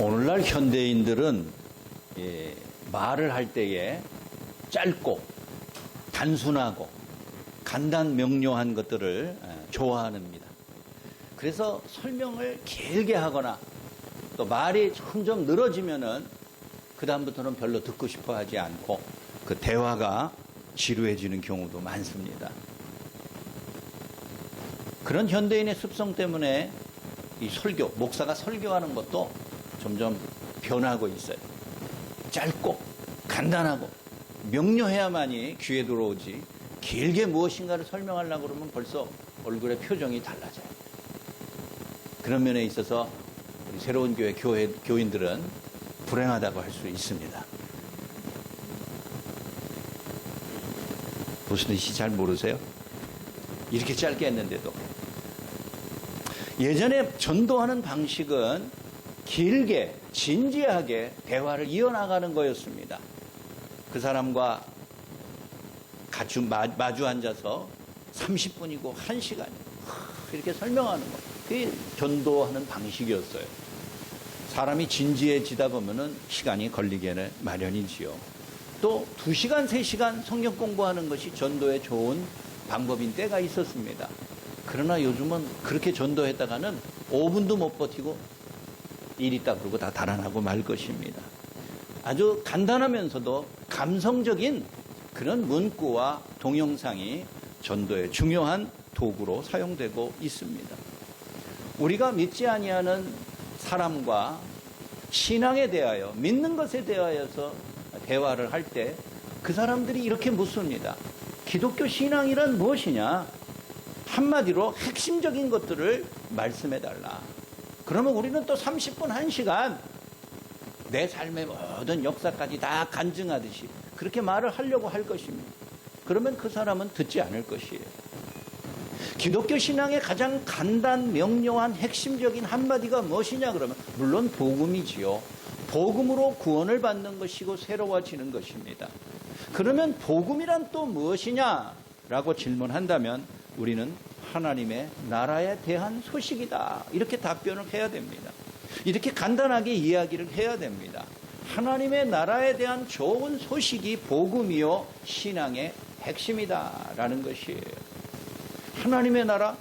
오늘날 현대인들은 말을 할 때에 짧고 단순하고 간단 명료한 것들을 좋아합니다. 그래서 설명을 길게 하거나 또 말이 점점 늘어지면은 그 다음부터는 별로 듣고 싶어 하지 않고 그 대화가 지루해지는 경우도 많습니다. 그런 현대인의 습성 때문에 이 설교, 목사가 설교하는 것도 점점 변하고 있어요. 짧고 간단하고 명료해야만이 귀에 들어오지 길게 무엇인가를 설명하려고 그러면 벌써 얼굴의 표정이 달라져요. 그런 면에 있어서 우리 새로운 교회 교인들은 불행하다고 할 수 있습니다. 무슨 뜻인지 잘 모르세요? 이렇게 짧게 했는데도. 예전에 전도하는 방식은 길게 진지하게 대화를 이어나가는 거였습니다. 그 사람과 같이 마주 앉아서 30분이고 1시간이고 이렇게 설명하는 거. 그게 전도하는 방식이었어요. 사람이 진지해지다 보면은 시간이 걸리기에는 마련이지요. 또 2시간, 3시간 성경 공부하는 것이 전도에 좋은 방법인 때가 있었습니다. 그러나 요즘은 그렇게 전도했다가는 5분도 못 버티고 일 있다 그러고 다 달아나고 말 것입니다. 아주 간단하면서도 감성적인 그런 문구와 동영상이 전도의 중요한 도구로 사용되고 있습니다. 우리가 믿지 아니하는 사람과 신앙에 대하여 믿는 것에 대하여서 대화를 할 때 그 사람들이 이렇게 묻습니다. 기독교 신앙이란 무엇이냐? 한마디로 핵심적인 것들을 말씀해달라. 그러면 우리는 또 30분, 1시간 내 삶의 모든 역사까지 다 간증하듯이 그렇게 말을 하려고 할 것입니다. 그러면 그 사람은 듣지 않을 것이에요. 기독교 신앙의 가장 간단, 명료한 핵심적인 한마디가 무엇이냐 그러면 물론 복음이지요. 복음으로 구원을 받는 것이고 새로워지는 것입니다. 그러면 복음이란 또 무엇이냐라고 질문한다면 우리는 하나님의 나라에 대한 소식이다. 이렇게 답변을 해야 됩니다. 이렇게 간단하게 이야기를 해야 됩니다. 하나님의 나라에 대한 좋은 소식이 복음이요 신앙의 핵심이다라는 것이에요. 하나님의 나라,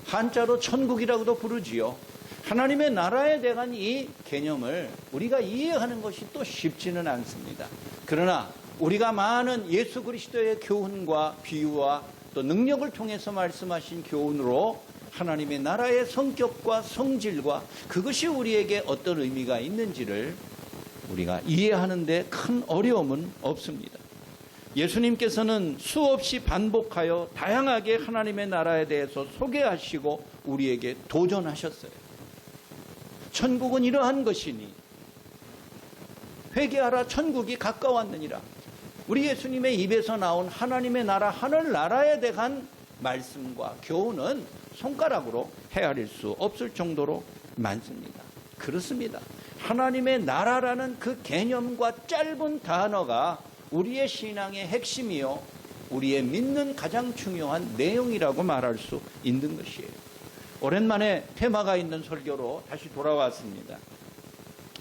한자로 천국이라고도 부르지요. 하나님의 나라에 대한 이 개념을 우리가 이해하는 것이 또 쉽지는 않습니다. 그러나 우리가 많은 예수 그리스도의 교훈과 비유와 또 능력을 통해서 말씀하신 교훈으로 하나님의 나라의 성격과 성질과 그것이 우리에게 어떤 의미가 있는지를 우리가 이해하는 데 큰 어려움은 없습니다. 예수님께서는 수없이 반복하여 다양하게 하나님의 나라에 대해서 소개하시고 우리에게 도전하셨어요. 천국은 이러한 것이니 회개하라 천국이 가까웠느니라. 우리 예수님의 입에서 나온 하나님의 나라, 하늘나라에 대한 말씀과 교훈은 손가락으로 헤아릴 수 없을 정도로 많습니다. 그렇습니다. 하나님의 나라라는 그 개념과 짧은 단어가 우리의 신앙의 핵심이요 우리의 믿는 가장 중요한 내용이라고 말할 수 있는 것이에요. 오랜만에 테마가 있는 설교로 다시 돌아왔습니다.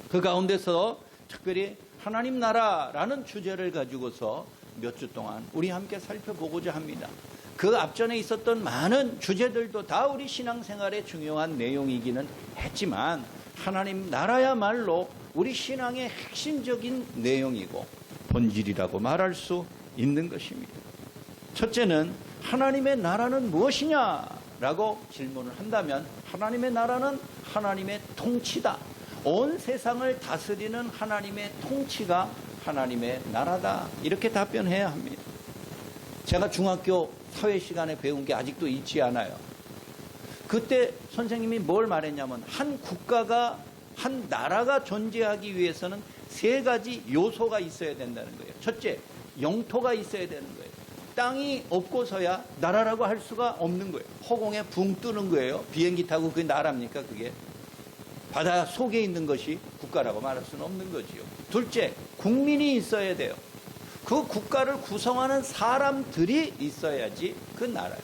그 가운데서 특별히 하나님 나라라는 주제를 가지고서 몇 주 동안 우리 함께 살펴보고자 합니다. 그 앞전에 있었던 많은 주제들도 다 우리 신앙생활의 중요한 내용이기는 했지만 하나님 나라야말로 우리 신앙의 핵심적인 내용이고 본질이라고 말할 수 있는 것입니다. 첫째는 하나님의 나라는 무엇이냐라고 질문을 한다면 하나님의 나라는 하나님의 통치다. 온 세상을 다스리는 하나님의 통치가 하나님의 나라다. 이렇게 답변해야 합니다. 제가 중학교 사회 시간에 배운 게 아직도 잊지 않아요. 그때 선생님이 뭘 말했냐면 한 국가가 한 나라가 존재하기 위해서는 3가지 요소가 있어야 된다는 거예요. 첫째, 영토가 있어야 되는 거예요. 땅이 없고서야 나라라고 할 수가 없는 거예요. 허공에 붕 뜨는 거예요. 비행기 타고 그게 나라입니까? 그게 바다 속에 있는 것이 국가라고 말할 수는 없는 거지요. 둘째, 국민이 있어야 돼요. 그 국가를 구성하는 사람들이 있어야지 그 나라예요.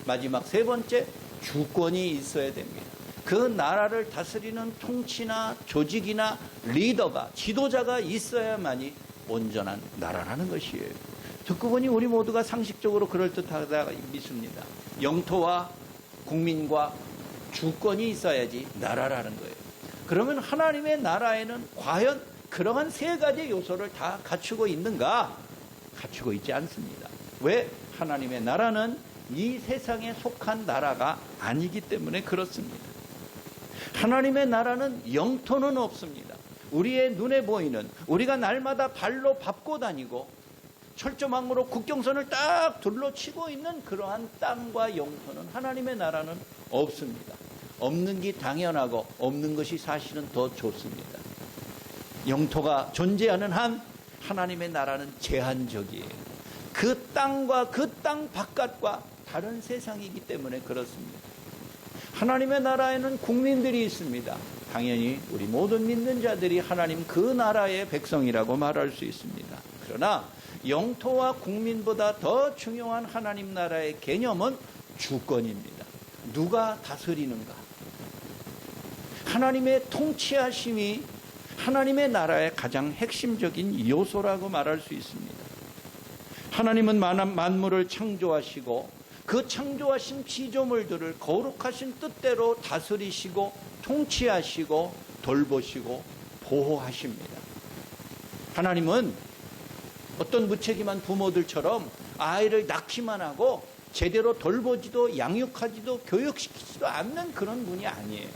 마지막 3번째, 주권이 있어야 됩니다. 그 나라를 다스리는 통치나 조직이나 리더가, 지도자가 있어야만이 온전한 나라라는 것이에요. 듣고 보니 우리 모두가 상식적으로 그럴듯하다 믿습니다. 영토와 국민과 주권이 있어야지 나라라는 거예요. 그러면 하나님의 나라에는 과연 그러한 세 가지 요소를 다 갖추고 있는가? 갖추고 있지 않습니다. 왜? 하나님의 나라는 이 세상에 속한 나라가 아니기 때문에 그렇습니다. 하나님의 나라는 영토는 없습니다. 우리의 눈에 보이는, 우리가 날마다 발로 밟고 다니고 철조망으로 국경선을 딱 둘러치고 있는 그러한 땅과 영토는 하나님의 나라는 없습니다. 없는 게 당연하고 없는 것이 사실은 더 좋습니다. 영토가 존재하는 한 하나님의 나라는 제한적이에요. 그 땅과 그 땅 바깥과 다른 세상이기 때문에 그렇습니다. 하나님의 나라에는 국민들이 있습니다. 당연히 우리 모든 믿는 자들이 하나님 그 나라의 백성이라고 말할 수 있습니다. 그러나 영토와 국민보다 더 중요한 하나님 나라의 개념은 주권입니다. 누가 다스리는가? 하나님의 통치하심이 하나님의 나라의 가장 핵심적인 요소라고 말할 수 있습니다. 하나님은 만물을 창조하시고 그 창조하신 피조물들을 거룩하신 뜻대로 다스리시고 통치하시고 돌보시고 보호하십니다. 하나님은 어떤 무책임한 부모들처럼 아이를 낳기만 하고 제대로 돌보지도 양육하지도 교육시키지도 않는 그런 분이 아니에요.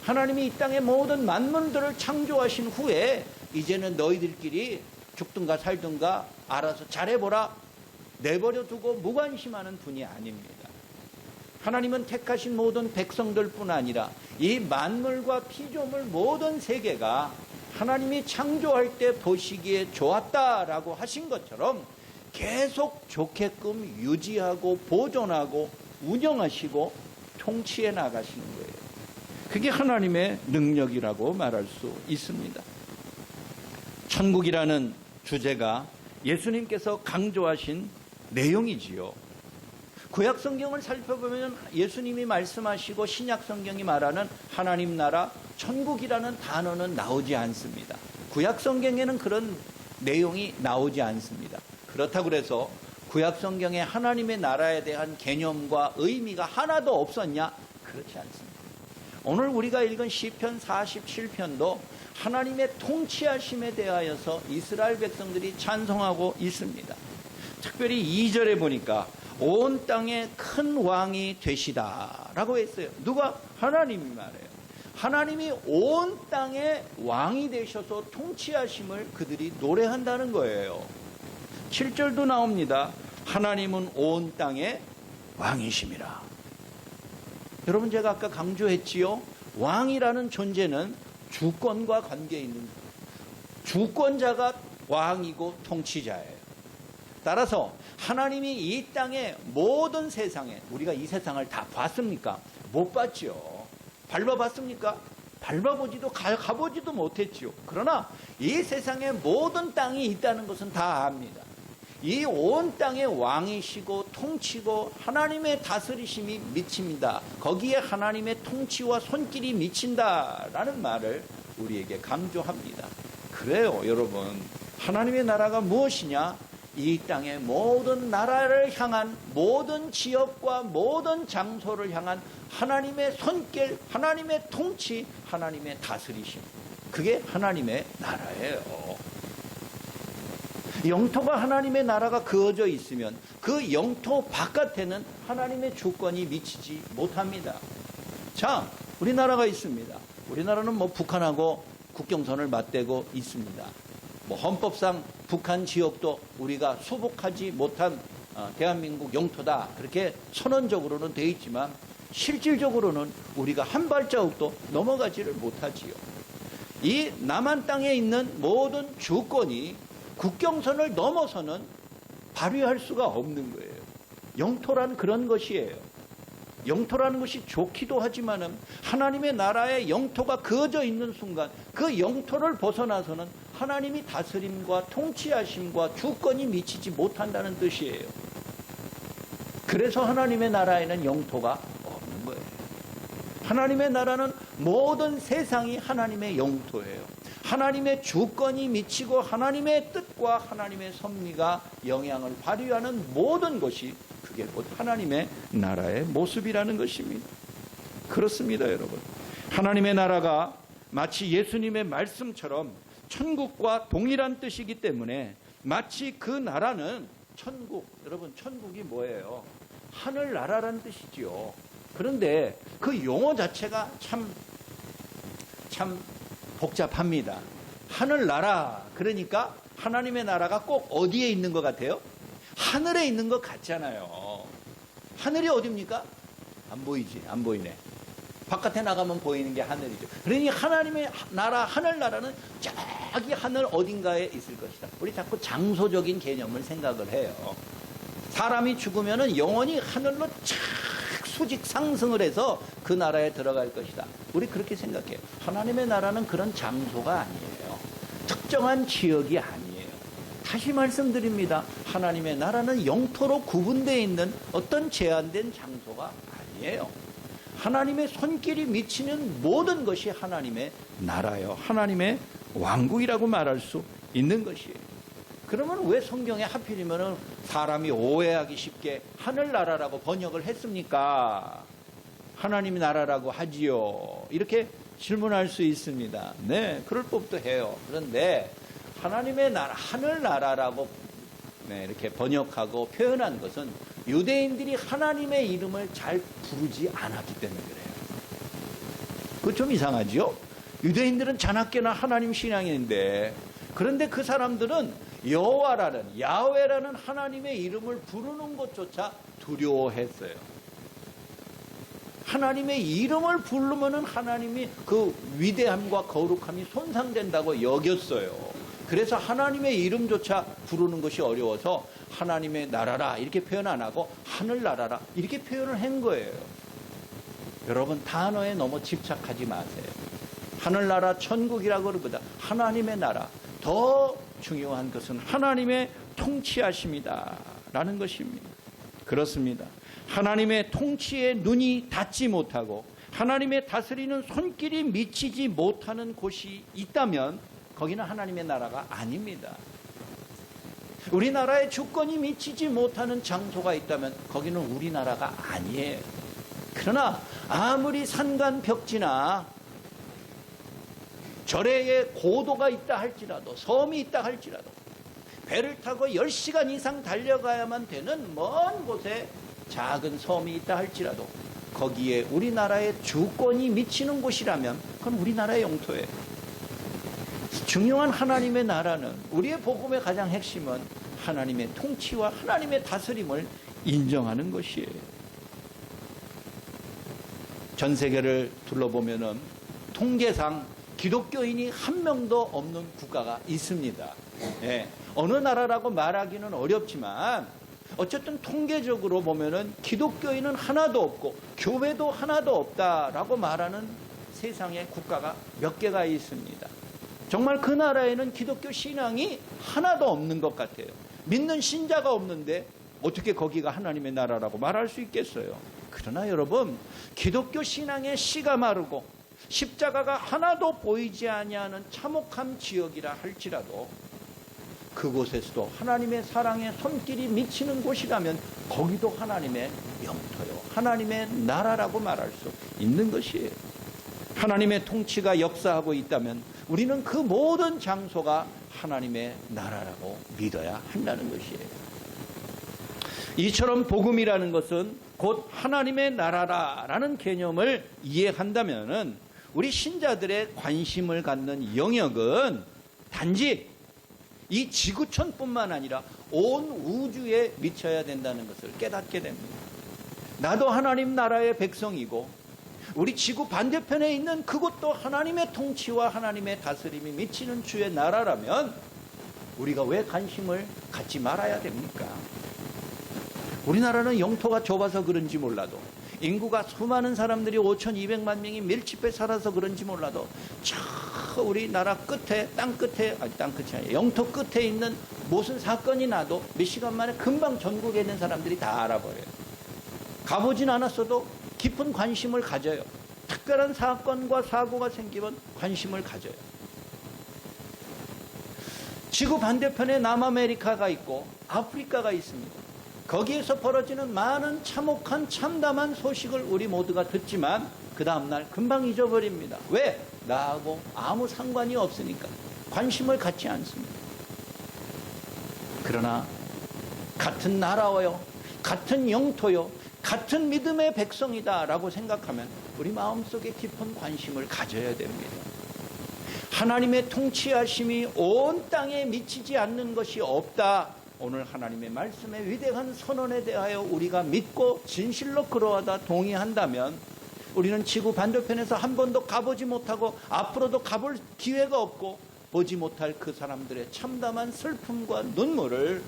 하나님이 이 땅의 모든 만물들을 창조하신 후에 이제는 너희들끼리 죽든가 살든가 알아서 잘해보라, 내버려 두고 무관심하는 분이 아닙니다. 하나님은 택하신 모든 백성들뿐 아니라 이 만물과 피조물 모든 세계가 하나님이 창조할 때 보시기에 좋았다라고 하신 것처럼 계속 좋게끔 유지하고 보존하고 운영하시고 통치해 나가시는 거예요. 그게 하나님의 능력이라고 말할 수 있습니다. 천국이라는 주제가 예수님께서 강조하신 내용이지요. 구약 성경을 살펴보면 예수님이 말씀하시고 신약 성경이 말하는 하나님 나라, 천국이라는 단어는 나오지 않습니다. 구약 성경에는 그런 내용이 나오지 않습니다. 그렇다고 해서 구약 성경에 하나님의 나라에 대한 개념과 의미가 하나도 없었냐? 그렇지 않습니다. 오늘 우리가 읽은 시편 47편도 하나님의 통치하심에 대하여서 이스라엘 백성들이 찬송하고 있습니다. 특별히 2절에 보니까 온 땅에 큰 왕이 되시다라고 했어요. 누가? 하나님이 말해요. 하나님이 온 땅에 왕이 되셔서 통치하심을 그들이 노래한다는 거예요. 7절도 나옵니다. 하나님은 온 땅에 왕이심이라. 여러분, 제가 아까 강조했지요. 왕이라는 존재는 주권과 관계 있는 거예요. 주권자가 왕이고 통치자예요. 따라서 하나님이 이 땅의 모든 세상에, 우리가 이 세상을 다 봤습니까? 못 봤죠. 밟아봤습니까? 밟아보지도 가보지도 못했지요. 그러나 이 세상에 모든 땅이 있다는 것은 다 압니다. 이 온 땅의 왕이시고 통치고 하나님의 다스리심이 미칩니다. 거기에 하나님의 통치와 손길이 미친다라는 말을 우리에게 강조합니다. 그래요, 여러분. 하나님의 나라가 무엇이냐? 이 땅의 모든 나라를 향한, 모든 지역과 모든 장소를 향한 하나님의 손길, 하나님의 통치, 하나님의 다스리심. 그게 하나님의 나라예요. 영토가 하나님의 나라가 그어져 있으면 그 영토 바깥에는 하나님의 주권이 미치지 못합니다. 자, 우리나라가 있습니다. 우리나라는 북한하고 국경선을 맞대고 있습니다. 헌법상 북한 지역도 우리가 수복하지 못한 대한민국 영토다, 그렇게 선언적으로는 되어 있지만 실질적으로는 우리가 한 발자국도 넘어가지를 못하지요. 이 남한 땅에 있는 모든 주권이 국경선을 넘어서는 발휘할 수가 없는 거예요. 영토란 그런 것이에요. 영토라는 것이 좋기도 하지만은 하나님의 나라의 영토가 그어져 있는 순간 그 영토를 벗어나서는 하나님이 다스림과 통치하심과 주권이 미치지 못한다는 뜻이에요. 그래서 하나님의 나라에는 영토가 없는 거예요. 하나님의 나라는 모든 세상이 하나님의 영토예요. 하나님의 주권이 미치고 하나님의 뜻과 하나님의 섭리가 영향을 발휘하는 모든 것이 그게 곧 하나님의 나라의 모습이라는 것입니다. 그렇습니다, 여러분. 하나님의 나라가 마치 예수님의 말씀처럼 천국과 동일한 뜻이기 때문에 마치 그 나라는 천국, 여러분 천국이 뭐예요? 하늘나라라는 뜻이지요. 그런데 그 용어 자체가 참 복잡합니다. 하늘나라, 그러니까 하나님의 나라가 꼭 어디에 있는 것 같아요? 하늘에 있는 것 같잖아요. 하늘이 어디입니까? 안 보이지, 안 보이네. 바깥에 나가면 보이는 게 하늘이죠. 그러니 하나님의 나라, 하늘나라는 저기 하늘 어딘가에 있을 것이다. 우리 자꾸 장소적인 개념을 생각을 해요. 사람이 죽으면 영원히 하늘로 착 수직 상승을 해서 그 나라에 들어갈 것이다. 우리 그렇게 생각해요. 하나님의 나라는 그런 장소가 아니에요. 특정한 지역이 아니에요. 다시 말씀드립니다. 하나님의 나라는 영토로 구분되어 있는 어떤 제한된 장소가 아니에요. 하나님의 손길이 미치는 모든 것이 하나님의 나라요. 하나님의 왕국이라고 말할 수 있는 것이에요. 그러면 왜 성경에 하필이면 사람이 오해하기 쉽게 하늘나라라고 번역을 했습니까? 하나님의 나라라고 하지요. 이렇게 질문할 수 있습니다. 네, 그럴 법도 해요. 그런데 하나님의 나라, 하늘나라라고 이렇게 번역하고 표현한 것은 유대인들이 하나님의 이름을 잘 부르지 않았기 때문에 그래요. 그거 좀 이상하지요? 유대인들은 자나깨나 하나님 신앙인데, 그런데 그 사람들은 여호와라는, 야훼라는 하나님의 이름을 부르는 것조차 두려워했어요. 하나님의 이름을 부르면은 하나님이 그 위대함과 거룩함이 손상된다고 여겼어요. 그래서 하나님의 이름조차 부르는 것이 어려워서 하나님의 나라라 이렇게 표현 안 하고 하늘나라라 이렇게 표현을 한 거예요. 여러분 단어에 너무 집착하지 마세요. 하늘나라 천국이라고 그러보다 하나님의 나라, 더 중요한 것은 하나님의 통치하심이다 라는 것입니다. 그렇습니다. 하나님의 통치에 눈이 닿지 못하고 하나님의 다스리는 손길이 미치지 못하는 곳이 있다면 거기는 하나님의 나라가 아닙니다. 우리나라의 주권이 미치지 못하는 장소가 있다면 거기는 우리나라가 아니에요. 그러나 아무리 산간벽지나 절의 고도가 있다 할지라도, 섬이 있다 할지라도, 배를 타고 10시간 이상 달려가야만 되는 먼 곳에 작은 섬이 있다 할지라도 거기에 우리나라의 주권이 미치는 곳이라면 그건 우리나라의 영토예요. 중요한 하나님의 나라는, 우리의 복음의 가장 핵심은 하나님의 통치와 하나님의 다스림을 인정하는 것이에요. 전 세계를 둘러보면은 통계상 기독교인이 한 명도 없는 국가가 있습니다. 예, 어느 나라라고 말하기는 어렵지만 어쨌든 통계적으로 보면은 기독교인은 하나도 없고 교회도 하나도 없다라고 말하는 세상의 국가가 몇 개가 있습니다. 정말 그 나라에는 기독교 신앙이 하나도 없는 것 같아요. 믿는 신자가 없는데 어떻게 거기가 하나님의 나라라고 말할 수 있겠어요? 그러나 여러분, 기독교 신앙의 씨가 마르고 십자가가 하나도 보이지 아니하는 참혹한 지역이라 할지라도 그곳에서도 하나님의 사랑의 손길이 미치는 곳이라면 거기도 하나님의 영토요, 하나님의 나라라고 말할 수 있는 것이에요. 하나님의 통치가 역사하고 있다면 우리는 그 모든 장소가 하나님의 나라라고 믿어야 한다는 것이에요. 이처럼 복음이라는 것은 곧 하나님의 나라라는 개념을 이해한다면 우리 신자들의 관심을 갖는 영역은 단지 이 지구촌뿐만 아니라 온 우주에 미쳐야 된다는 것을 깨닫게 됩니다. 나도 하나님 나라의 백성이고 우리 지구 반대편에 있는 그곳도 하나님의 통치와 하나님의 다스림이 미치는 주의 나라라면 우리가 왜 관심을 갖지 말아야 됩니까? 우리나라는 영토가 좁아서 그런지 몰라도, 인구가 수많은 사람들이 5,200만 명이 밀집해 살아서 그런지 몰라도 저 우리나라 끝에, 땅 끝에, 땅 끝이 아니라 영토 끝에 있는 무슨 사건이 나도 몇 시간 만에 금방 전국에 있는 사람들이 다 알아버려요. 가보진 않았어도 깊은 관심을 가져요. 특별한 사건과 사고가 생기면 관심을 가져요. 지구 반대편에 남아메리카가 있고 아프리카가 있습니다. 거기에서 벌어지는 많은 참혹한 참담한 소식을 우리 모두가 듣지만 그 다음날 금방 잊어버립니다. 왜? 나하고 아무 상관이 없으니까 관심을 갖지 않습니다. 그러나 같은 나라요, 같은 영토요, 같은 믿음의 백성이다라고 생각하면 우리 마음속에 깊은 관심을 가져야 됩니다. 하나님의 통치하심이 온 땅에 미치지 않는 것이 없다. 오늘 하나님의 말씀의 위대한 선언에 대하여 우리가 믿고 진실로 그러하다 동의한다면 우리는 지구 반대편에서 한 번도 가보지 못하고 앞으로도 가볼 기회가 없고 보지 못할 그 사람들의 참담한 슬픔과 눈물을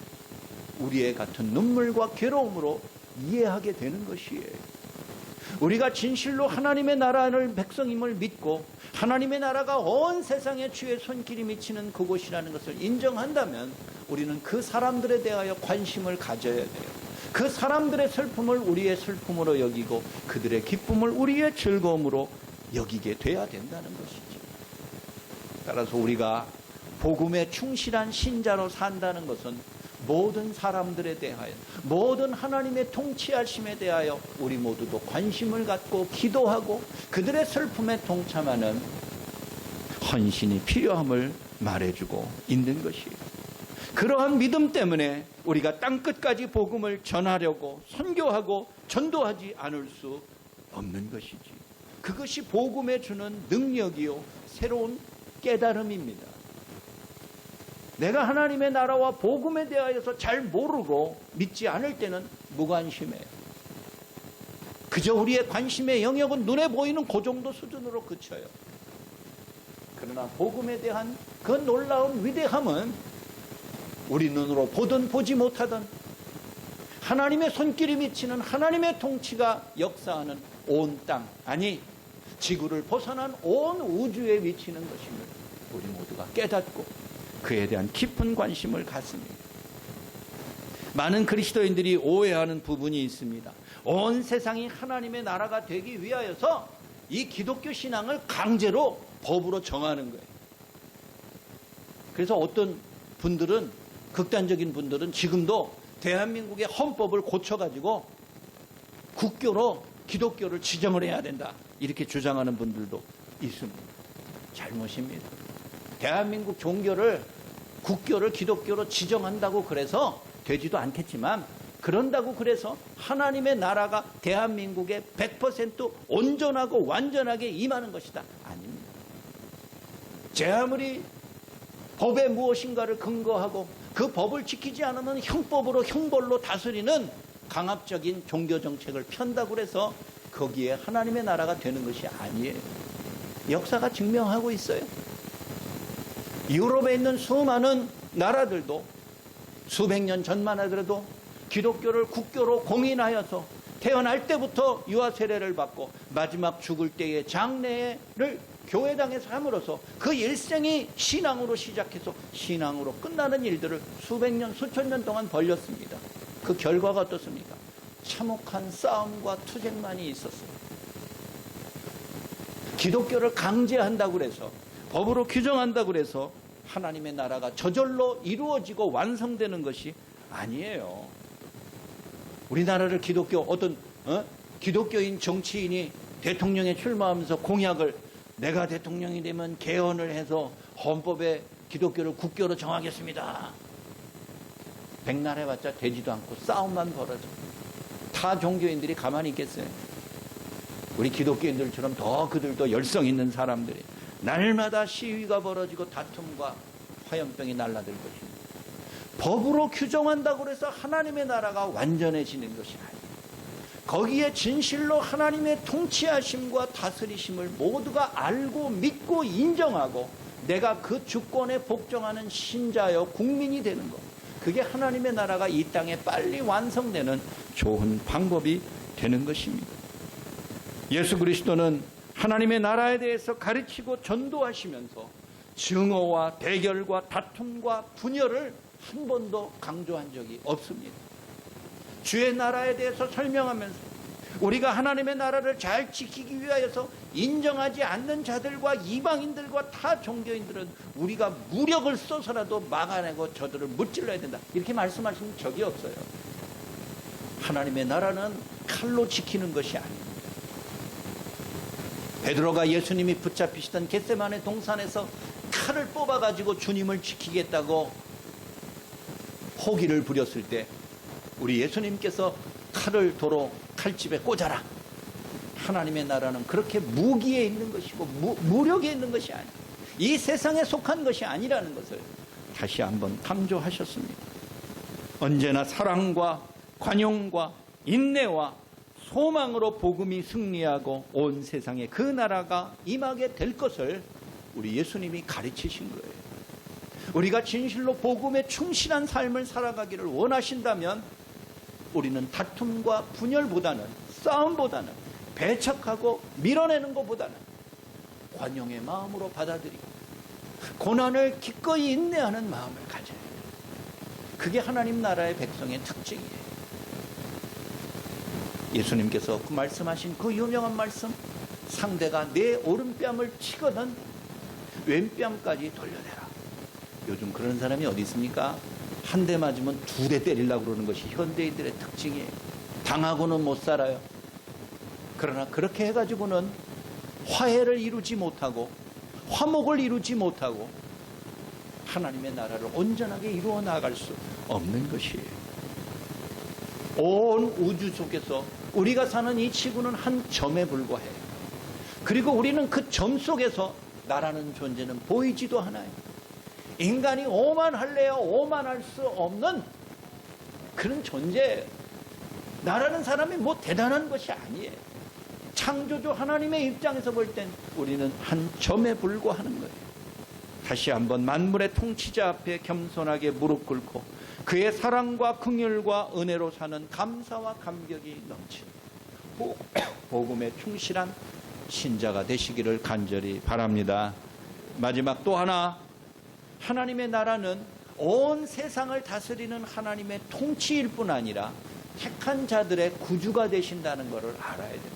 우리의 같은 눈물과 괴로움으로 이해하게 되는 것이에요. 우리가 진실로 하나님의 나라를 백성임을 믿고 하나님의 나라가 온 세상에 주의 손길이 미치는 그곳이라는 것을 인정한다면 우리는 그 사람들에 대하여 관심을 가져야 돼요. 그 사람들의 슬픔을 우리의 슬픔으로 여기고 그들의 기쁨을 우리의 즐거움으로 여기게 돼야 된다는 것이죠. 따라서 우리가 복음에 충실한 신자로 산다는 것은 모든 사람들에 대하여, 모든 하나님의 통치하심에 대하여 우리 모두도 관심을 갖고 기도하고 그들의 슬픔에 동참하는 헌신이 필요함을 말해주고 있는 것이에요. 그러한 믿음 때문에 우리가 땅끝까지 복음을 전하려고 선교하고 전도하지 않을 수 없는 것이지. 그것이 복음에 주는 능력이요 새로운 깨달음입니다. 내가 하나님의 나라와 복음에 대하여서 잘 모르고 믿지 않을 때는 무관심해요. 그저 우리의 관심의 영역은 눈에 보이는 그 정도 수준으로 그쳐요. 그러나 복음에 대한 그 놀라운 위대함은 우리 눈으로 보든 보지 못하든 하나님의 손길이 미치는 하나님의 통치가 역사하는 온 땅, 아니 지구를 벗어난 온 우주에 미치는 것임을 우리 모두가 깨닫고 그에 대한 깊은 관심을 갖습니다. 많은 그리스도인들이 오해하는 부분이 있습니다. 온 세상이 하나님의 나라가 되기 위하여서 이 기독교 신앙을 강제로 법으로 정하는 거예요. 그래서 어떤 분들은, 극단적인 분들은 지금도 대한민국의 헌법을 고쳐가지고 국교로 기독교를 지정을 해야 된다, 이렇게 주장하는 분들도 있습니다. 잘못입니다. 대한민국 종교를, 국교를 기독교로 지정한다고 그래서 되지도 않겠지만, 그런다고 그래서 하나님의 나라가 대한민국에 100% 온전하고 완전하게 임하는 것이다, 아닙니다. 제 아무리 법에 무엇인가를 근거하고 그 법을 지키지 않으면 형법으로, 형벌로 다스리는 강압적인 종교 정책을 편다고 해서 거기에 하나님의 나라가 되는 것이 아니에요. 역사가 증명하고 있어요. 유럽에 있는 수많은 나라들도 수백 년 전만 하더라도 기독교를 국교로 공인하여서 태어날 때부터 유아 세례를 받고 마지막 죽을 때의 장례를 교회당에서 함으로써 그 일생이 신앙으로 시작해서 신앙으로 끝나는 일들을 수백 년, 수천 년 동안 벌렸습니다. 그 결과가 어떻습니까? 참혹한 싸움과 투쟁만이 있었어요. 기독교를 강제한다고 해서, 법으로 규정한다고 해서 하나님의 나라가 저절로 이루어지고 완성되는 것이 아니에요. 우리나라를 어떤 기독교인 정치인이 대통령에 출마하면서 공약을, 내가 대통령이 되면 개헌을 해서 헌법에 기독교를 국교로 정하겠습니다. 백날 해봤자 되지도 않고 싸움만 벌어져. 타 종교인들이 가만히 있겠어요? 우리 기독교인들처럼 더 그들도 열성 있는 사람들이 날마다 시위가 벌어지고 다툼과 화염병이 날라들 것입니다. 법으로 규정한다고 해서 하나님의 나라가 완전해지는 것이 아니에요. 거기에 진실로 하나님의 통치하심과 다스리심을 모두가 알고 믿고 인정하고 내가 그 주권에 복종하는 신자여 국민이 되는 것, 그게 하나님의 나라가 이 땅에 빨리 완성되는 좋은 방법이 되는 것입니다. 예수 그리스도는 하나님의 나라에 대해서 가르치고 전도하시면서 증오와 대결과 다툼과 분열을 한 번도 강조한 적이 없습니다. 주의 나라에 대해서 설명하면서 우리가 하나님의 나라를 잘 지키기 위하여서 인정하지 않는 자들과 이방인들과 타 종교인들은 우리가 무력을 써서라도 막아내고 저들을 무찔러야 된다. 이렇게 말씀하신 적이 없어요. 하나님의 나라는 칼로 지키는 것이 아닙니다. 베드로가 예수님이 붙잡히시던 겟세마네 동산에서 칼을 뽑아가지고 주님을 지키겠다고 호기를 부렸을 때 우리 예수님께서 칼을 도로 칼집에 꽂아라. 하나님의 나라는 그렇게 무기에 있는 것이고 무력에 있는 것이 아니에요. 이 세상에 속한 것이 아니라는 것을 다시 한번 강조하셨습니다. 언제나 사랑과 관용과 인내와 소망으로 복음이 승리하고 온 세상에 그 나라가 임하게 될 것을 우리 예수님이 가르치신 거예요. 우리가 진실로 복음에 충실한 삶을 살아가기를 원하신다면 우리는 다툼과 분열보다는, 싸움보다는, 배척하고 밀어내는 것보다는 관용의 마음으로 받아들이고 고난을 기꺼이 인내하는 마음을 가져야 해요. 그게 하나님 나라의 백성의 특징이에요. 예수님께서 그 말씀하신 그 유명한 말씀, 상대가 내 오른뺨을 치거든 왼뺨까지 돌려내라. 요즘 그런 사람이 어디 있습니까? 한 대 맞으면 두 대 때리려고 그러는 것이 현대인들의 특징이에요. 당하고는 못 살아요. 그러나 그렇게 해가지고는 화해를 이루지 못하고 화목을 이루지 못하고 하나님의 나라를 온전하게 이루어 나갈 수 없는 것이에요. 온 우주 속에서 우리가 사는 이 지구는 한 점에 불과해요. 그리고 우리는 그 점 속에서 나라는 존재는 보이지도 않아요. 인간이 오만할래야 오만할 수 없는 그런 존재예요. 나라는 사람이 뭐 대단한 것이 아니에요. 창조주 하나님의 입장에서 볼 땐 우리는 한 점에 불과하는 거예요. 다시 한번 만물의 통치자 앞에 겸손하게 무릎 꿇고 그의 사랑과 긍휼과 은혜로 사는 감사와 감격이 넘치는 복음에 충실한 신자가 되시기를 간절히 바랍니다. 마지막 또 하나, 하나님의 나라는 온 세상을 다스리는 하나님의 통치일 뿐 아니라 택한 자들의 구주가 되신다는 것을 알아야 됩니다.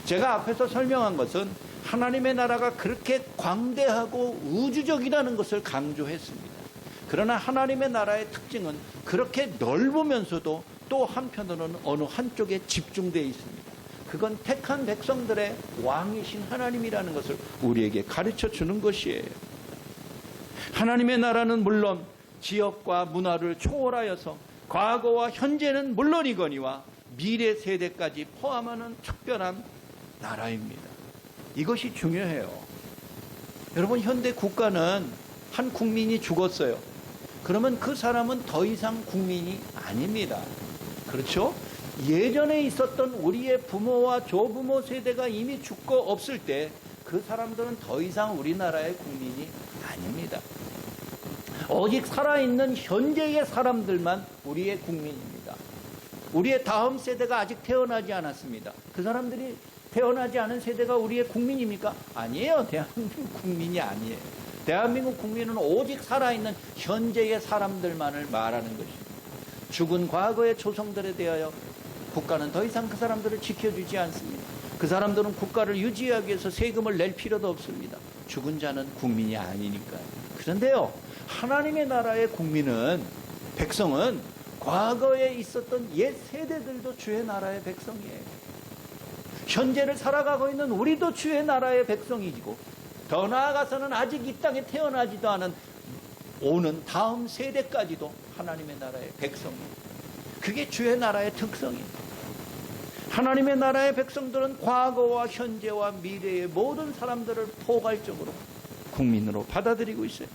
제가 앞에서 설명한 것은 하나님의 나라가 그렇게 광대하고 우주적이라는 것을 강조했습니다. 그러나 하나님의 나라의 특징은 그렇게 넓으면서도 또 한편으로는 어느 한쪽에 집중되어 있습니다. 그건 택한 백성들의 왕이신 하나님이라는 것을 우리에게 가르쳐 주는 것이에요. 하나님의 나라는 물론 지역과 문화를 초월하여서 과거와 현재는 물론이거니와 미래 세대까지 포함하는 특별한 나라입니다. 이것이 중요해요. 여러분, 현대 국가는 한 국민이 죽었어요. 그러면 그 사람은 더 이상 국민이 아닙니다. 그렇죠? 예전에 있었던 우리의 부모와 조부모 세대가 이미 죽고 없을 때 그 사람들은 더 이상 우리나라의 국민이 아닙니다. 오직 살아있는 현재의 사람들만 우리의 국민입니다. 우리의 다음 세대가 아직 태어나지 않았습니다. 그 사람들이 태어나지 않은 세대가 우리의 국민입니까? 아니에요. 대한민국 국민이 아니에요. 대한민국 국민은 오직 살아있는 현재의 사람들만을 말하는 것입니다. 죽은 과거의 조상들에 대하여 국가는 더 이상 그 사람들을 지켜주지 않습니다. 그 사람들은 국가를 유지하기 위해서 세금을 낼 필요도 없습니다. 죽은 자는 국민이 아니니까요. 그런데요, 하나님의 나라의 국민은, 백성은 과거에 있었던 옛 세대들도 주의 나라의 백성이에요. 현재를 살아가고 있는 우리도 주의 나라의 백성이고, 더 나아가서는 아직 이 땅에 태어나지도 않은 오는 다음 세대까지도 하나님의 나라의 백성입니다. 그게 주의 나라의 특성입니다. 하나님의 나라의 백성들은 과거와 현재와 미래의 모든 사람들을 포괄적으로 국민으로 받아들이고 있어요.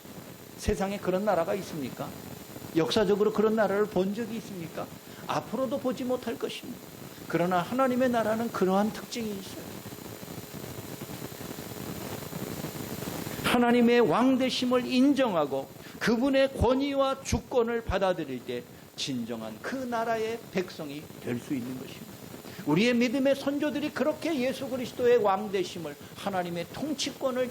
세상에 그런 나라가 있습니까? 역사적으로 그런 나라를 본 적이 있습니까? 앞으로도 보지 못할 것입니다. 그러나 하나님의 나라는 그러한 특징이 있어요. 하나님의 왕되심을 인정하고 그분의 권위와 주권을 받아들일 때 진정한 그 나라의 백성이 될 수 있는 것입니다. 우리의 믿음의 선조들이 그렇게 예수 그리스도의 왕되심을, 하나님의 통치권을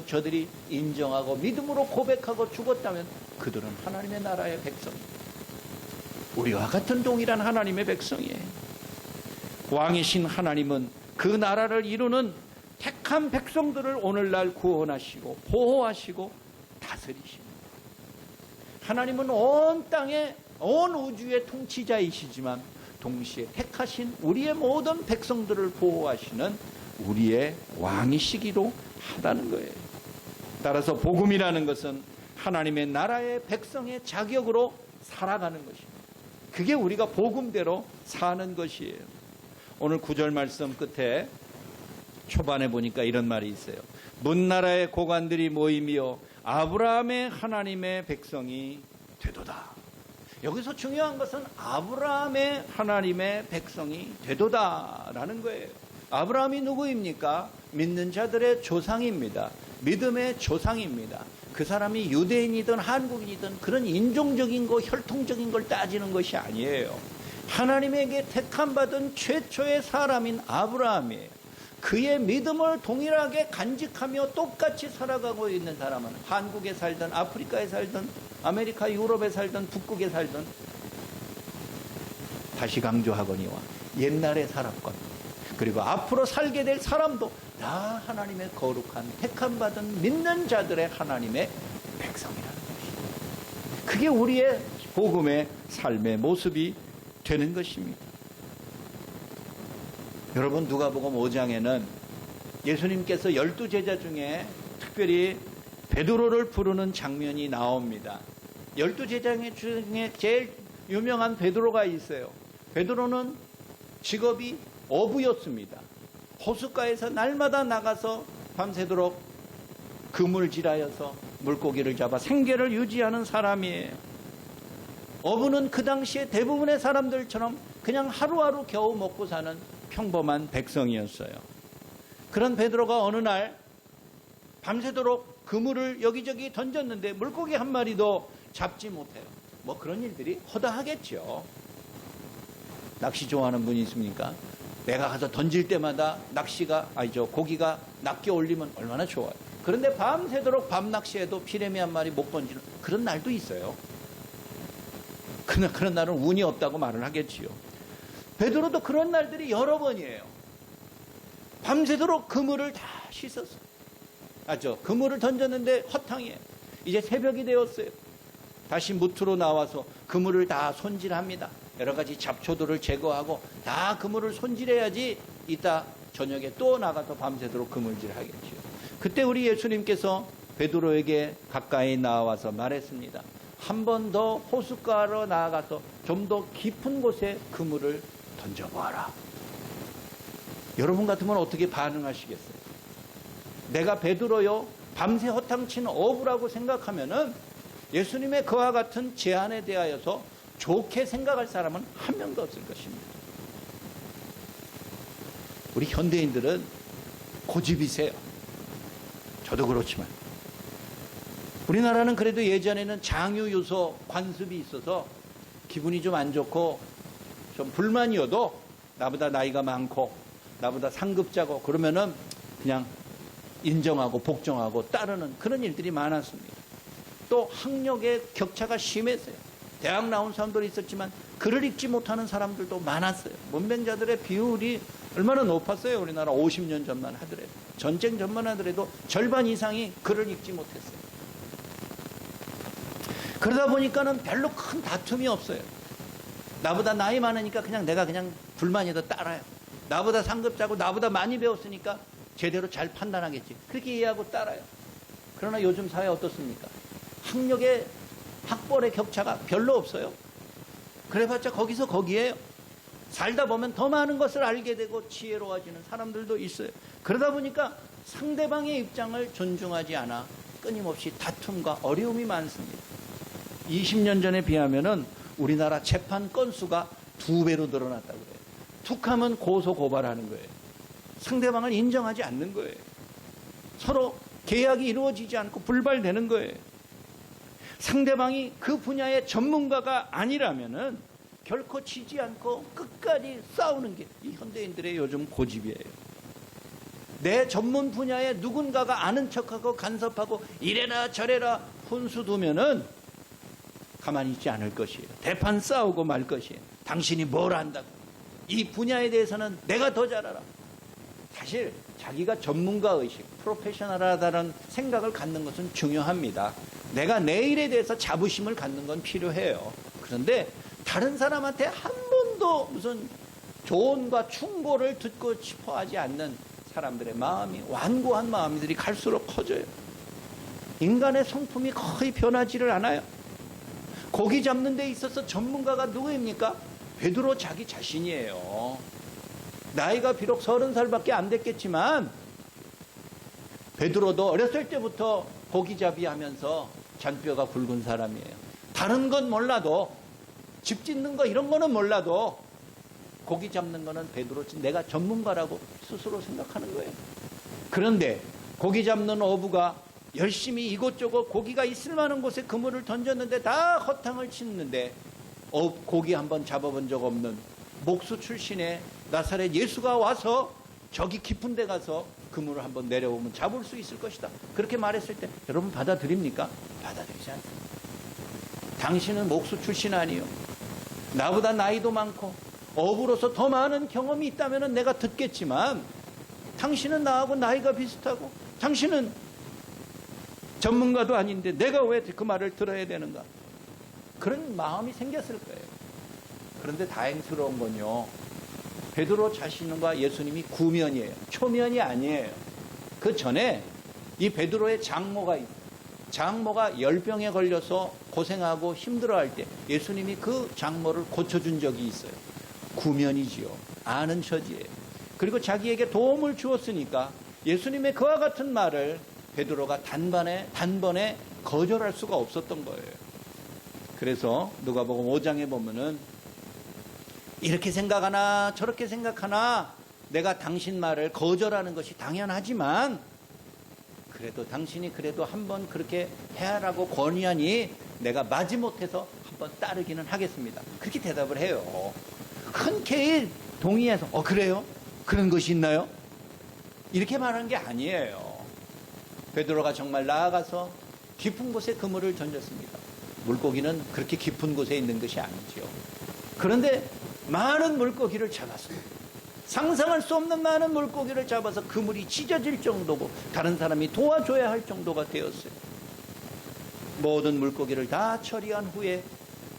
저들이 인정하고 믿음으로 고백하고 죽었다면 그들은 하나님의 나라의 백성입니다. 우리와 같은 동일한 하나님의 백성이에요. 왕이신 하나님은 그 나라를 이루는 택한 백성들을 오늘날 구원하시고 보호하시고 다스리십니다. 하나님은 온 땅에 온 우주의 통치자이시지만 동시에 택하신 우리의 모든 백성들을 보호하시는 우리의 왕이시기도 하다는 거예요. 따라서 복음이라는 것은 하나님의 나라의 백성의 자격으로 살아가는 것입니다. 그게 우리가 복음대로 사는 것이에요. 오늘 9절 말씀 끝에 초반에 보니까 이런 말이 있어요. 문나라의 고관들이 모임이여 아브라함의 하나님의 백성이 되도다. 여기서 중요한 것은 아브라함의 하나님의 백성이 되도다라는 거예요. 아브라함이 누구입니까? 믿는 자들의 조상입니다. 믿음의 조상입니다. 그 사람이 유대인이든 한국인이든 그런 인종적인 거, 혈통적인 걸 따지는 것이 아니에요. 하나님에게 택함받은 최초의 사람인 아브라함이에요. 그의 믿음을 동일하게 간직하며 똑같이 살아가고 있는 사람은 한국에 살든 아프리카에 살든 아메리카, 유럽에 살든 북극에 살든, 다시 강조하거니와 옛날에 살았건 그리고 앞으로 살게 될 사람도 다 하나님의 거룩한 택함받은 믿는 자들의 하나님의 백성이라는 것입니다. 그게 우리의 복음의 삶의 모습이 되는 것입니다. 여러분, 누가복음 5장에는 예수님께서 12제자 중에 특별히 베드로를 부르는 장면이 나옵니다. 12제자 중에 제일 유명한 베드로가 있어요. 베드로는 직업이 어부였습니다. 호숫가에서 날마다 나가서 밤새도록 그물질하여서 물고기를 잡아 생계를 유지하는 사람이에요. 어부는 그 당시에 대부분의 사람들처럼 그냥 하루하루 겨우 먹고 사는 평범한 백성이었어요. 그런 베드로가 어느 날 밤새도록 그물을 여기저기 던졌는데 물고기 한 마리도 잡지 못해요. 뭐 그런 일들이 허다하겠죠. 낚시 좋아하는 분이 있습니까? 내가 가서 던질 때마다 고기가 낚여 올리면 얼마나 좋아요. 그런데 밤새도록 밤낚시해도 피레미 한 마리 못 건지는 그런 날도 있어요. 그런 날은 운이 없다고 말을 하겠지요. 베드로도 그런 날들이 여러 번이에요. 밤새도록 그물을 다 씻었어요. 그물을 던졌는데 허탕이에요. 이제 새벽이 되었어요. 다시 무트로 나와서 그물을 다 손질합니다. 여러 가지 잡초들을 제거하고 다 그물을 손질해야지 이따 저녁에 또 나가서 밤새도록 그물질 하겠지요. 그때 우리 예수님께서 베드로에게 가까이 나와서 말했습니다. 한 번 더 호숫가로 나아가서 좀 더 깊은 곳에 그물을 던져보아라. 여러분 같으면 어떻게 반응하시겠어요? 내가 베드로요, 밤새 허탕치는 어부라고 생각하면은 예수님의 그와 같은 제안에 대하여서 좋게 생각할 사람은 한 명도 없을 것입니다. 우리 현대인들은 고집이세요. 저도 그렇지만. 우리나라는 그래도 예전에는 장유유소 관습이 있어서 기분이 좀 안 좋고 좀 불만이어도 나보다 나이가 많고 나보다 상급자고 그러면은 그냥 인정하고 복종하고 따르는 그런 일들이 많았습니다. 또 학력의 격차가 심했어요. 대학 나온 사람들이 있었지만 글을 읽지 못하는 사람들도 많았어요. 문맹자들의 비율이 얼마나 높았어요. 우리나라 50년 전만 하더라도. 전쟁 전만 하더라도 절반 이상이 글을 읽지 못했어요. 그러다 보니까는 별로 큰 다툼이 없어요. 나보다 나이 많으니까 내가 불만이다 따라요. 나보다 상급자고 나보다 많이 배웠으니까 제대로 잘 판단하겠지. 그렇게 이해하고 따라요. 그러나 요즘 사회 어떻습니까? 학력의 학벌의 격차가 별로 없어요. 그래봤자 거기서 거기에요. 살다 보면 더 많은 것을 알게 되고 지혜로워지는 사람들도 있어요. 그러다 보니까 상대방의 입장을 존중하지 않아 끊임없이 다툼과 어려움이 많습니다. 20년 전에 비하면은 우리나라 재판 건수가 2배로 늘어났다고 그래요. 툭하면 고소 고발하는 거예요. 상대방을 인정하지 않는 거예요. 서로 계약이 이루어지지 않고 불발되는 거예요. 상대방이 그 분야의 전문가가 아니라면은 결코 지지 않고 끝까지 싸우는 게 이 현대인들의 요즘 고집이에요. 내 전문 분야에 누군가가 아는 척하고 간섭하고 이래라 저래라 훈수 두면은 가만히 있지 않을 것이에요. 대판 싸우고 말 것이에요. 당신이 뭘 안다고. 이 분야에 대해서는 내가 더 잘 알아. 사실 자기가 전문가의식, 프로페셔널하다는 생각을 갖는 것은 중요합니다. 내가 내 일에 대해서 자부심을 갖는 건 필요해요. 그런데 다른 사람한테 한 번도 무슨 조언과 충고를 듣고 싶어 하지 않는 사람들의 마음이, 완고한 마음들이 갈수록 커져요. 인간의 성품이 거의 변하지를 않아요. 고기 잡는 데 있어서 전문가가 누구입니까? 베드로 자기 자신이에요. 나이가 비록 30살밖에 안 됐겠지만 베드로도 어렸을 때부터 고기잡이 하면서 잔뼈가 굵은 사람이에요. 다른 건 몰라도, 집 짓는 거 이런 거는 몰라도 고기 잡는 거는 베드로, 내가 전문가라고 스스로 생각하는 거예요. 그런데 고기 잡는 어부가 열심히 이곳저곳 고기가 있을 만한 곳에 그물을 던졌는데 다 허탕을 치는데 고기 한번 잡아본 적 없는 목수 출신의 나사렛 예수가 와서 저기 깊은 데 가서 그물을 한번 내려오면 잡을 수 있을 것이다. 그렇게 말했을 때 여러분 받아들입니까? 받아들이지 않습니다. 당신은 목수 출신 아니요. 나보다 나이도 많고 어부로서 더 많은 경험이 있다면 내가 듣겠지만 당신은 나하고 나이가 비슷하고 당신은 전문가도 아닌데 내가 왜 그 말을 들어야 되는가? 그런 마음이 생겼을 거예요. 그런데 다행스러운 건요, 베드로 자신과 예수님이 구면이에요. 초면이 아니에요. 그 전에 이 베드로의 장모가 있어요. 장모가 열병에 걸려서 고생하고 힘들어할 때 예수님이 그 장모를 고쳐준 적이 있어요. 구면이지요. 아는 처지예요. 그리고 자기에게 도움을 주었으니까 예수님의 그와 같은 말을 베드로가 단번에 거절할 수가 없었던 거예요. 그래서 누가복음 5장에 보면은 이렇게 생각하나 저렇게 생각하나 내가 당신 말을 거절하는 것이 당연하지만 그래도 당신이 그래도 한번 그렇게 해라고 권유하니 내가 마지못해서 한번 따르기는 하겠습니다. 그렇게 대답을 해요. 흔쾌히 동의해서 그래요? 그런 것이 있나요? 이렇게 말하는 게 아니에요. 베드로가 정말 나아가서 깊은 곳에 그물을 던졌습니다. 물고기는 그렇게 깊은 곳에 있는 것이 아니죠. 그런데 많은 물고기를 잡았습니다. 상상할 수 없는 많은 물고기를 잡아서 그물이 찢어질 정도고 다른 사람이 도와줘야 할 정도가 되었어요. 모든 물고기를 다 처리한 후에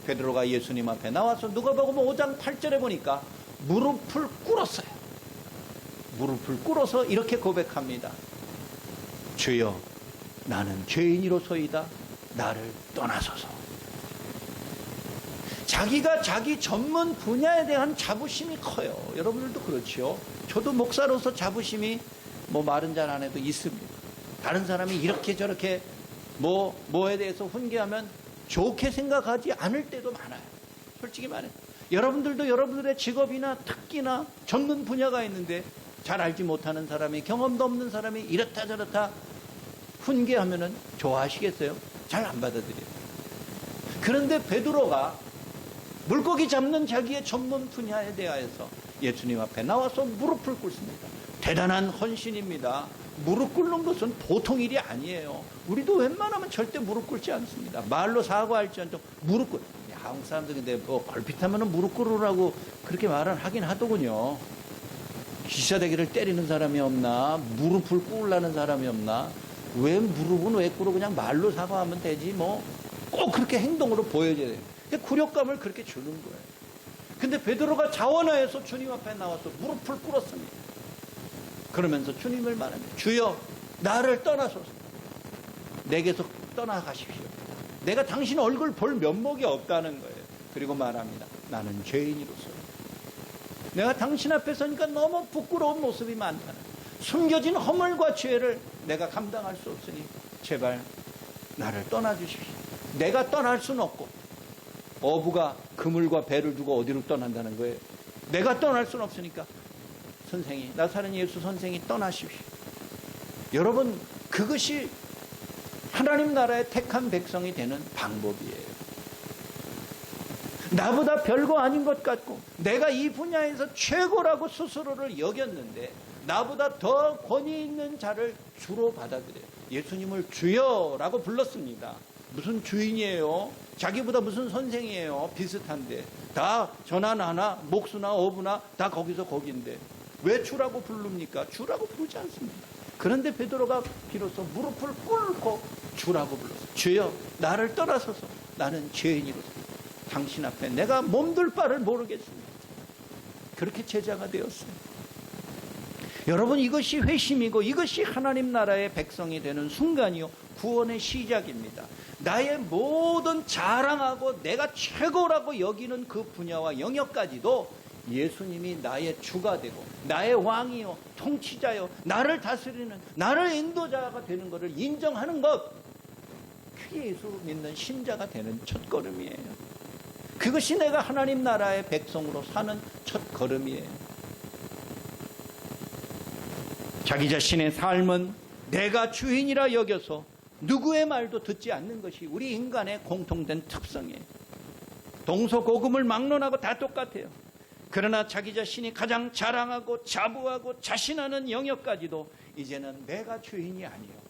베드로가 예수님 앞에 나와서 누가복음 5장 8절에 보니까 무릎을 꿇었어요. 무릎을 꿇어서 이렇게 고백합니다. 주여, 나는 죄인이로소이다. 나를 떠나소서. 자기가 자기 전문 분야에 대한 자부심이 커요. 여러분들도 그렇죠. 저도 목사로서 자부심이 말은 잘 안 해도 있습니다. 다른 사람이 이렇게 저렇게 뭐에 대해서 훈계하면 좋게 생각하지 않을 때도 많아요. 솔직히 말해. 여러분들도 여러분들의 직업이나 특기나 전문 분야가 있는데 잘 알지 못하는 사람이, 경험도 없는 사람이 이렇다 저렇다 훈계하면은 좋아하시겠어요? 잘 안 받아들여요. 그런데 베드로가 물고기 잡는 자기의 전문 분야에 대하여서 예수님 앞에 나와서 무릎을 꿇습니다. 대단한 헌신입니다. 무릎 꿇는 것은 보통 일이 아니에요. 우리도 웬만하면 절대 무릎 꿇지 않습니다. 말로 사과할지언정 무릎 꿇. 한국 사람들인데 걸핏하면 무릎 꿇으라고 그렇게 말을 하긴 하더군요. 기사대기를 때리는 사람이 없나? 무릎을 꿇으려는 사람이 없나? 왜 무릎은 왜 꿇어? 그냥 말로 사과하면 되지 꼭 그렇게 행동으로 보여줘야 돼요. 굴욕감을 그렇게 주는 거예요. 근데 베드로가 자원하여서 주님 앞에 나와서 무릎을 꿇었습니다. 그러면서 주님을 말합니다. 주여, 나를 떠나소서. 내게서 떠나가십시오. 내가 당신 얼굴 볼 면목이 없다는 거예요. 그리고 말합니다. 나는 죄인이로서 내가 당신 앞에 서니까 너무 부끄러운 모습이 많다는, 숨겨진 허물과 죄를 내가 감당할 수 없으니 제발 나를 떠나주십시오. 내가 떠날 수는 없고, 어부가 그물과 배를 두고 어디로 떠난다는 거예요. 내가 떠날 수는 없으니까 선생이, 나사렛 예수 선생이 떠나십시오. 여러분, 그것이 하나님 나라의 택한 백성이 되는 방법이에요. 나보다 별거 아닌 것 같고 내가 이 분야에서 최고라고 스스로를 여겼는데 나보다 더 권위 있는 자를 주로 받아들여요. 예수님을 주여라고 불렀습니다. 무슨 주인이에요? 자기보다 무슨 선생이에요? 비슷한데 다 저나 나나 목수나 어부나 다 거기서 거긴데 왜 주라고 부릅니까? 주라고 부르지 않습니다. 그런데 베드로가 비로소 무릎을 꿇고 주라고 불렀어요. 주여, 나를 떠나서서 나는 죄인이로서 당신 앞에 내가 몸둘 바를 모르겠습니다. 그렇게 제자가 되었어요. 여러분, 이것이 회심이고 이것이 하나님 나라의 백성이 되는 순간이요, 구원의 시작입니다. 나의 모든 자랑하고 내가 최고라고 여기는 그 분야와 영역까지도 예수님이 나의 주가 되고 나의 왕이요, 통치자요, 나를 다스리는, 나를 인도자가 되는 것을 인정하는 것, 그게 예수 믿는 신자가 되는 첫걸음이에요. 그것이 내가 하나님 나라의 백성으로 사는 첫걸음이에요. 자기 자신의 삶은 내가 주인이라 여겨서 누구의 말도 듣지 않는 것이 우리 인간의 공통된 특성이에요. 동서고금을 막론하고 다 똑같아요. 그러나 자기 자신이 가장 자랑하고 자부하고 자신하는 영역까지도 이제는 내가 주인이 아니에요.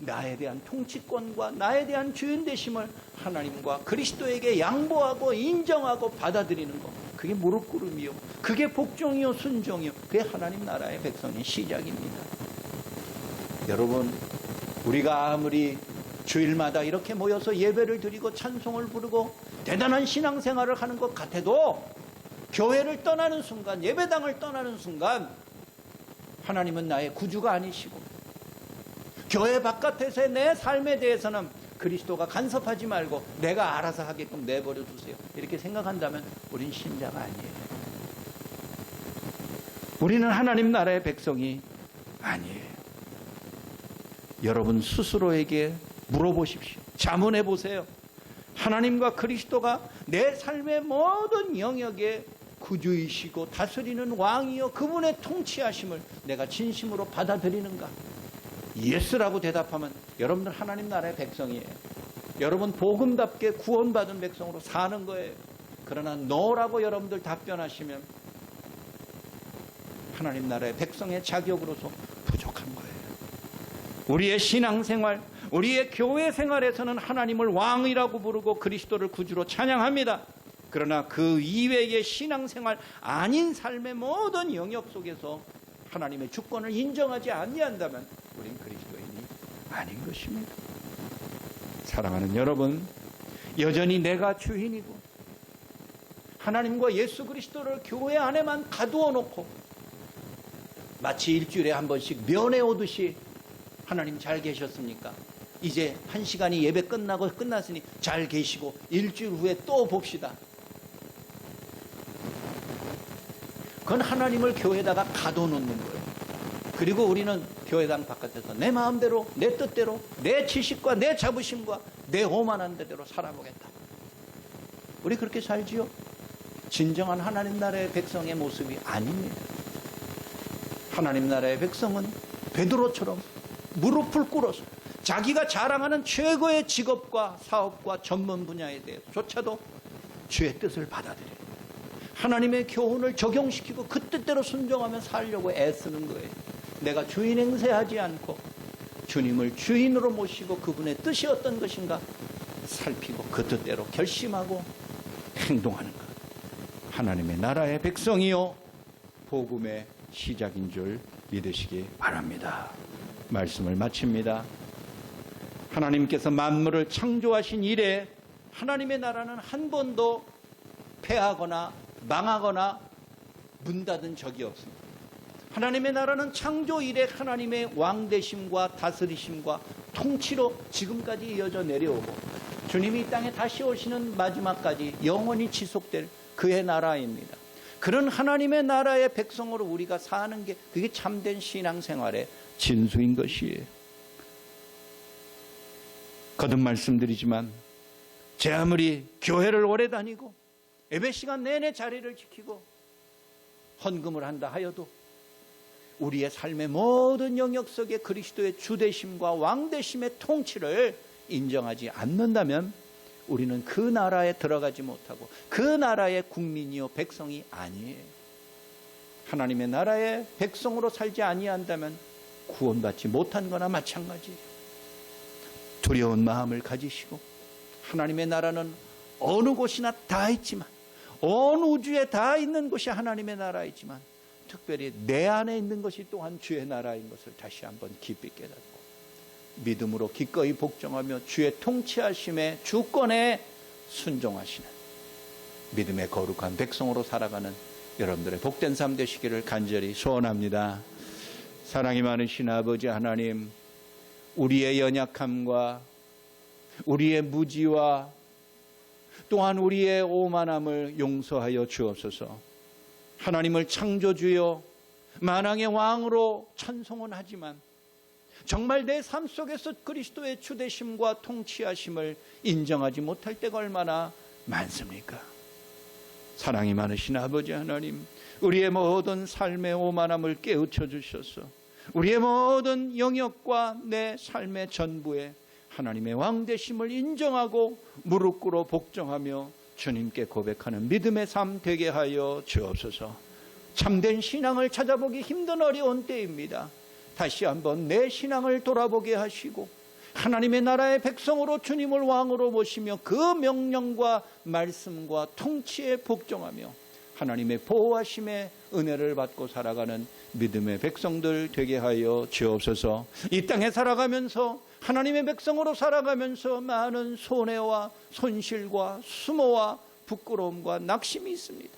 나에 대한 통치권과 나에 대한 주인 되심을 하나님과 그리스도에게 양보하고 인정하고 받아들이는 것, 그게 무릎 꿇음이요, 그게 복종이요, 순종이요, 그게 하나님 나라의 백성의 시작입니다. 여러분, 우리가 아무리 주일마다 이렇게 모여서 예배를 드리고 찬송을 부르고 대단한 신앙생활을 하는 것 같아도 교회를 떠나는 순간, 예배당을 떠나는 순간 하나님은 나의 구주가 아니시고 교회 바깥에서의 내 삶에 대해서는 그리스도가 간섭하지 말고 내가 알아서 하게끔 내버려 두세요, 이렇게 생각한다면 우린 신자가 아니에요. 우리는 하나님 나라의 백성이 아니에요. 여러분 스스로에게 물어보십시오. 자문해 보세요. 하나님과 그리스도가 내 삶의 모든 영역에 구주이시고 다스리는 왕이요, 그분의 통치하심을 내가 진심으로 받아들이는가? 예스라고 대답하면 여러분들 하나님 나라의 백성이에요. 여러분 복음답게 구원받은 백성으로 사는 거예요. 그러나 노라고 여러분들 답변하시면 하나님 나라의 백성의 자격으로서 부족한 거예요. 우리의 신앙생활, 우리의 교회 생활에서는 하나님을 왕이라고 부르고 그리스도를 구주로 찬양합니다. 그러나 그 이외의 신앙생활 아닌 삶의 모든 영역 속에서 하나님의 주권을 인정하지 아니한다면 우린 그리스도인이 아닌 것입니다. 사랑하는 여러분, 여전히 내가 주인이고 하나님과 예수 그리스도를 교회 안에만 가두어 놓고 마치 일주일에 한 번씩 면회 오듯이 하나님 잘 계셨습니까? 이제 1시간이 예배 끝나고 끝났으니 잘 계시고 일주일 후에 또 봅시다. 그건 하나님을 교회에다가 가둬놓는 거예요. 그리고 우리는 교회당 바깥에서 내 마음대로, 내 뜻대로, 내 지식과 내 자부심과 내 오만한 대로 살아보겠다. 우리 그렇게 살지요? 진정한 하나님 나라의 백성의 모습이 아닙니다. 하나님 나라의 백성은 베드로처럼 무릎을 꿇어서 자기가 자랑하는 최고의 직업과 사업과 전문 분야에 대해서조차도 주의 뜻을 받아들여요. 하나님의 교훈을 적용시키고 그 뜻대로 순종하며 살려고 애쓰는 거예요. 내가 주인 행세하지 않고 주님을 주인으로 모시고 그분의 뜻이 어떤 것인가 살피고 그 뜻대로 결심하고 행동하는 것. 하나님의 나라의 백성이요, 복음의 시작인 줄 믿으시기 바랍니다. 말씀을 마칩니다. 하나님께서 만물을 창조하신 이래 하나님의 나라는 한 번도 패하거나 망하거나 문 닫은 적이 없습니다. 하나님의 나라는 창조 이래 하나님의 왕되심과 다스리심과 통치로 지금까지 이어져 내려오고 주님이 이 땅에 다시 오시는 마지막까지 영원히 지속될 그의 나라입니다. 그런 하나님의 나라의 백성으로 우리가 사는 게 그게 참된 신앙생활의 진수인 것이에요. 거듭 말씀드리지만 제 아무리 교회를 오래 다니고 예배 시간 내내 자리를 지키고 헌금을 한다 하여도 우리의 삶의 모든 영역 속에 그리스도의 주되심과 왕되심의 통치를 인정하지 않는다면 우리는 그 나라에 들어가지 못하고 그 나라의 국민이요 백성이 아니에요. 하나님의 나라의 백성으로 살지 아니한다면 구원받지 못한 거나 마찬가지예요. 두려운 마음을 가지시고, 하나님의 나라는 어느 곳이나 다 있지만, 온 우주에 다 있는 곳이 하나님의 나라이지만 특별히 내 안에 있는 것이 또한 주의 나라인 것을 다시 한번 깊이 깨닫고 믿음으로 기꺼이 복종하며 주의 통치하심의 주권에 순종하시는 믿음의 거룩한 백성으로 살아가는 여러분들의 복된 삶 되시기를 간절히 소원합니다. 사랑이 많으신 아버지 하나님, 우리의 연약함과 우리의 무지와 또한 우리의 오만함을 용서하여 주옵소서. 하나님을 창조주여 만왕의 왕으로 찬송은 하지만 정말 내 삶 속에서 그리스도의 주되심과 통치하심을 인정하지 못할 때가 얼마나 많습니까? 사랑이 많으신 아버지 하나님, 우리의 모든 삶의 오만함을 깨우쳐 주셔서 우리의 모든 영역과 내 삶의 전부에 하나님의 왕되심을 인정하고 무릎 꿇어 복종하며 주님께 고백하는 믿음의 삶 되게 하여 주옵소서. 참된 신앙을 찾아보기 힘든 어려운 때입니다. 다시 한번 내 신앙을 돌아보게 하시고 하나님의 나라의 백성으로 주님을 왕으로 모시며 그 명령과 말씀과 통치에 복종하며 하나님의 보호하심의 은혜를 받고 살아가는 믿음의 백성들 되게 하여 주옵소서. 이 땅에 살아가면서 하나님의 백성으로 살아가면서 많은 손해와 손실과 수모와 부끄러움과 낙심이 있습니다.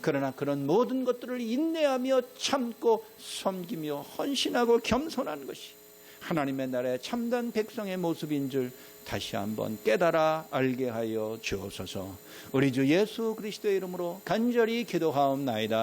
그러나 그런 모든 것들을 인내하며 참고 섬기며 헌신하고 겸손한 것이 하나님의 나라의 참된 백성의 모습인 줄 다시 한번 깨달아 알게 하여 주옵소서. 우리 주 예수 그리스도의 이름으로 간절히 기도하옵나이다.